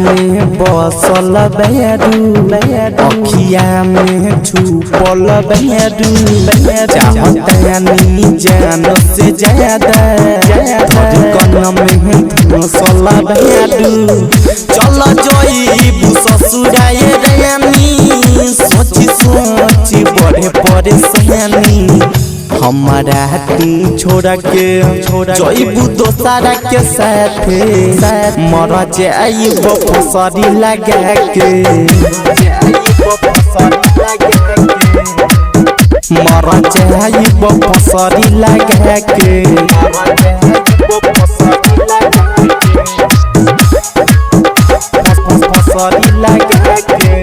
में बसल बैरू अखिया में छुपल बैरू चाहतानी जान से ज्यादा धड़कन में धसल बैरू चल जइबू ससुराए रानी सोची सोची बड़े परेशानी हमारा तू छोड़ा के जइबू दोसरा के साथे मर जाइबो फसरी लगा के मर जाइबो फसरी लगा के फसरी लगा के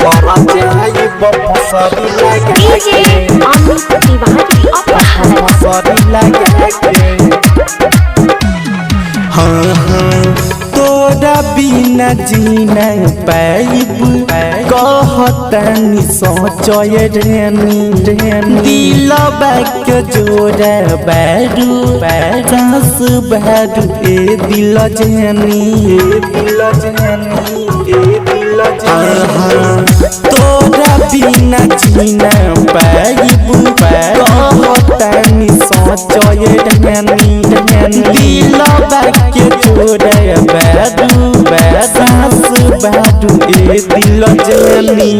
मर जाइबो फसरी लगा के तोरा बिना जीना पाइब कहतनी सोचय रानी दिलबा के जोड़ा बैरू रस बैरू ए दिल जानी तोरा बिना जीना पाइब कहतनी सोचय रानी दिलबा के जोड़ा बैरू रस बैरू ए दिल जानी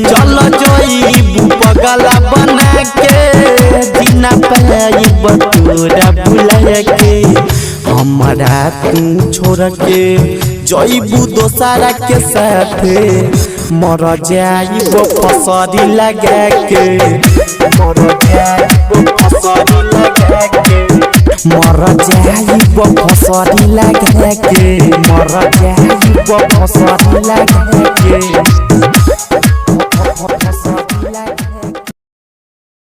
चल जइबू पगला बना के जीना पाइब तोरा भुला के हमारा तू छोड़ के जइबू दोसरा के साथे मर जाइबो फसरी लगा के मर जाइबो फसरी लगा के मर जाइबो फसरी लगा के मर जाइबो फसरी लगा